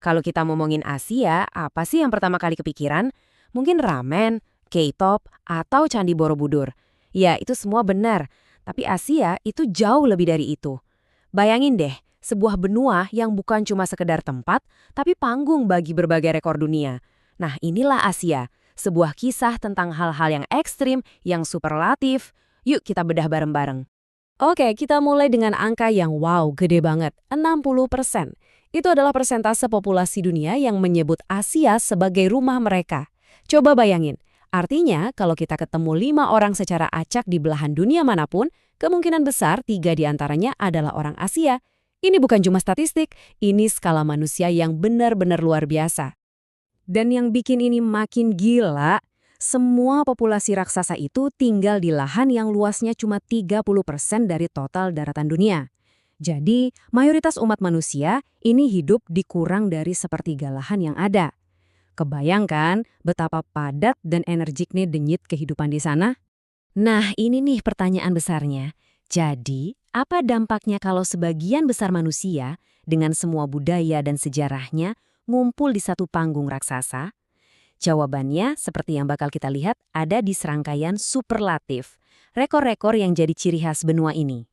Kalau kita ngomongin Asia, apa sih yang pertama kali kepikiran? Mungkin ramen, K-pop, atau Candi Borobudur. Ya, itu semua benar. Tapi Asia itu jauh lebih dari itu. Bayangin deh, sebuah benua yang bukan cuma sekedar tempat, tapi panggung bagi berbagai rekor dunia. Nah, inilah Asia. Sebuah kisah tentang hal-hal yang ekstrim, yang superlatif. Yuk kita bedah bareng-bareng. Oke, kita mulai dengan angka yang wow, gede banget, 60%. Itu adalah persentase populasi dunia yang menyebut Asia sebagai rumah mereka. Coba bayangin, artinya kalau kita ketemu 5 orang secara acak di belahan dunia manapun, kemungkinan besar 3 di antaranya adalah orang Asia. Ini bukan cuma statistik, ini skala manusia yang benar-benar luar biasa. Dan yang bikin ini makin gila, semua populasi raksasa itu tinggal di lahan yang luasnya cuma 30% dari total daratan dunia. Jadi, mayoritas umat manusia ini hidup di kurang dari sepertiga lahan yang ada. Kebayangkan betapa padat dan energiknya denyut kehidupan di sana? Nah, ini nih pertanyaan besarnya. Jadi, apa dampaknya kalau sebagian besar manusia dengan semua budaya dan sejarahnya ngumpul di satu panggung raksasa? Jawabannya, seperti yang bakal kita lihat, ada di serangkaian superlatif. Rekor-rekor yang jadi ciri khas benua ini.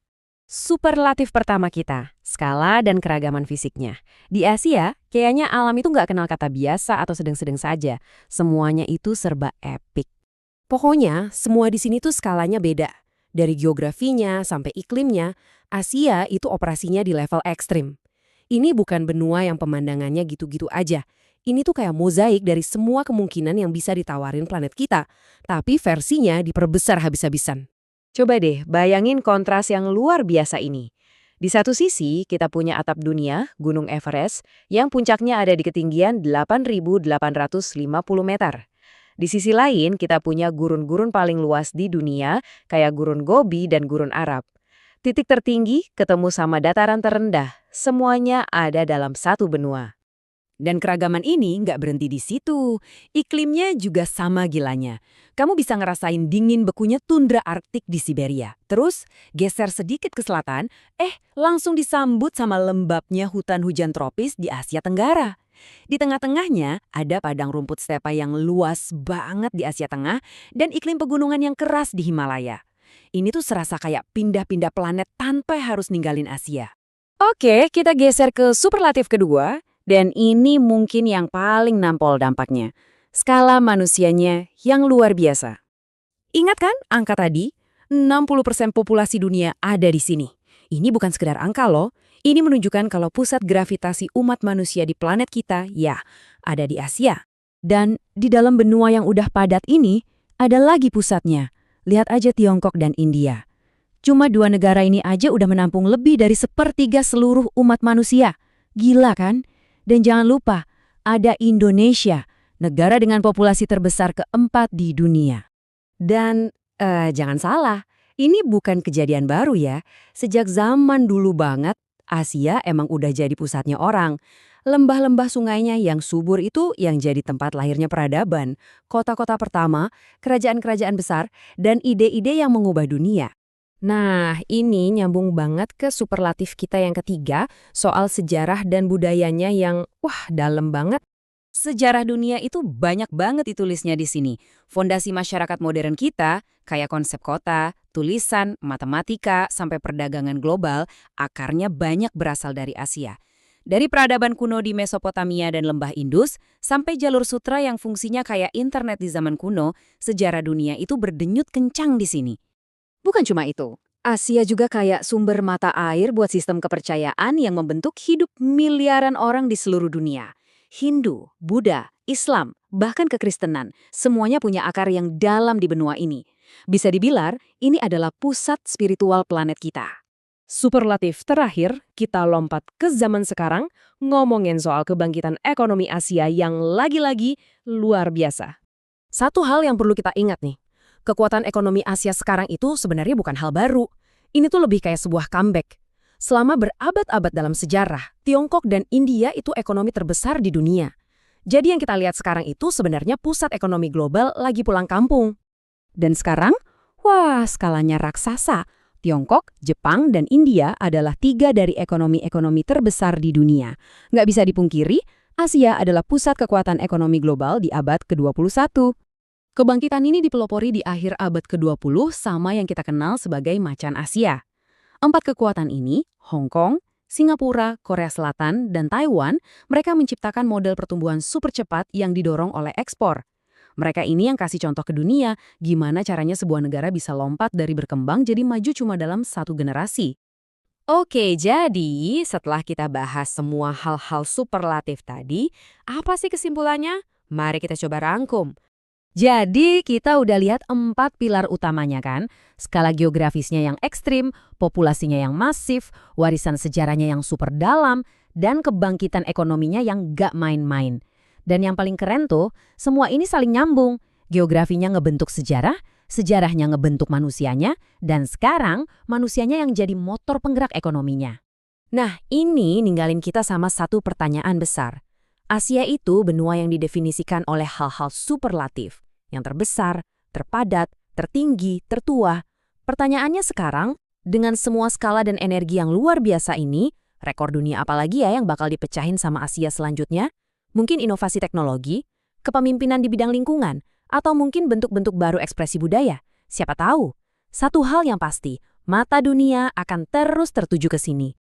Superlatif pertama kita, skala dan keragaman fisiknya. Di Asia, kayaknya alam itu nggak kenal kata biasa atau sedang-sedang saja. Semuanya itu serba epik. Pokoknya, semua di sini tuh skalanya beda. Dari geografinya sampai iklimnya, Asia itu operasinya di level ekstrim. Ini bukan benua yang pemandangannya gitu-gitu aja. Ini tuh kayak mozaik dari semua kemungkinan yang bisa ditawarin planet kita. Tapi versinya diperbesar habis-habisan. Coba deh bayangin kontras yang luar biasa ini. Di satu sisi kita punya atap dunia, Gunung Everest, yang puncaknya ada di ketinggian 8.850 meter. Di sisi lain kita punya gurun-gurun paling luas di dunia, kayak Gurun Gobi dan Gurun Arab. Titik tertinggi ketemu sama dataran terendah, semuanya ada dalam satu benua. Dan keragaman ini nggak berhenti di situ. Iklimnya juga sama gilanya. Kamu bisa ngerasain dingin bekunya tundra Arktik di Siberia. Terus, geser sedikit ke selatan, langsung disambut sama lembabnya hutan hujan tropis di Asia Tenggara. Di tengah-tengahnya ada padang rumput stepa yang luas banget di Asia Tengah dan iklim pegunungan yang keras di Himalaya. Ini tuh serasa kayak pindah-pindah planet tanpa harus ninggalin Asia. Oke, kita geser ke superlatif kedua, dan ini mungkin yang paling nampol dampaknya. Skala manusianya yang luar biasa. Ingat kan angka tadi? 60% populasi dunia ada di sini. Ini bukan sekedar angka loh. Ini menunjukkan kalau pusat gravitasi umat manusia di planet kita, ya, ada di Asia. Dan di dalam benua yang udah padat ini, ada lagi pusatnya. Lihat aja Tiongkok dan India. Cuma 2 negara ini aja udah menampung lebih dari 1/3 seluruh umat manusia. Gila kan? Dan jangan lupa, ada Indonesia, negara dengan populasi terbesar keempat di dunia. Dan jangan salah, ini bukan kejadian baru ya. Sejak zaman dulu banget, Asia emang udah jadi pusatnya orang. Lembah-lembah sungainya yang subur itu yang jadi tempat lahirnya peradaban, kota-kota pertama, kerajaan-kerajaan besar, dan ide-ide yang mengubah dunia. Nah, ini nyambung banget ke superlatif kita yang ketiga, soal sejarah dan budayanya yang, dalam banget. Sejarah dunia itu banyak banget ditulisnya di sini. Fondasi masyarakat modern kita, kayak konsep kota, tulisan, matematika, sampai perdagangan global, akarnya banyak berasal dari Asia. Dari peradaban kuno di Mesopotamia dan lembah Indus, sampai jalur sutra yang fungsinya kayak internet di zaman kuno, sejarah dunia itu berdenyut kencang di sini. Bukan cuma itu, Asia juga kayak sumber mata air buat sistem kepercayaan yang membentuk hidup miliaran orang di seluruh dunia. Hindu, Buddha, Islam, bahkan kekristenan, semuanya punya akar yang dalam di benua ini. Bisa dibilang, ini adalah pusat spiritual planet kita. Superlatif terakhir, kita lompat ke zaman sekarang, ngomongin soal kebangkitan ekonomi Asia yang lagi-lagi luar biasa. Satu hal yang perlu kita ingat nih, kekuatan ekonomi Asia sekarang itu sebenarnya bukan hal baru. Ini tuh lebih kayak sebuah comeback. Selama berabad-abad dalam sejarah, Tiongkok dan India itu ekonomi terbesar di dunia. Jadi yang kita lihat sekarang itu sebenarnya pusat ekonomi global lagi pulang kampung. Dan sekarang, skalanya raksasa. Tiongkok, Jepang, dan India adalah 3 dari ekonomi-ekonomi terbesar di dunia. Nggak bisa dipungkiri, Asia adalah pusat kekuatan ekonomi global di abad ke-21. Kebangkitan ini dipelopori di akhir abad ke-20 sama yang kita kenal sebagai Macan Asia. Empat kekuatan ini, Hong Kong, Singapura, Korea Selatan, dan Taiwan, mereka menciptakan model pertumbuhan super cepat yang didorong oleh ekspor. Mereka ini yang kasih contoh ke dunia gimana caranya sebuah negara bisa lompat dari berkembang jadi maju cuma dalam satu generasi. Oke, jadi setelah kita bahas semua hal-hal superlatif tadi, apa sih kesimpulannya? Mari kita coba rangkum. Jadi kita udah lihat 4 pilar utamanya kan? Skala geografisnya yang ekstrim, populasinya yang masif, warisan sejarahnya yang super dalam, dan kebangkitan ekonominya yang gak main-main. Dan yang paling keren tuh, semua ini saling nyambung. Geografinya ngebentuk sejarah, sejarahnya ngebentuk manusianya, dan sekarang manusianya yang jadi motor penggerak ekonominya. Nah, ini ninggalin kita sama satu pertanyaan besar. Asia itu benua yang didefinisikan oleh hal-hal superlatif, yang terbesar, terpadat, tertinggi, tertua. Pertanyaannya sekarang, dengan semua skala dan energi yang luar biasa ini, rekor dunia apalagi ya yang bakal dipecahin sama Asia selanjutnya? Mungkin inovasi teknologi, kepemimpinan di bidang lingkungan, atau mungkin bentuk-bentuk baru ekspresi budaya. Siapa tahu? Satu hal yang pasti, mata dunia akan terus tertuju ke sini.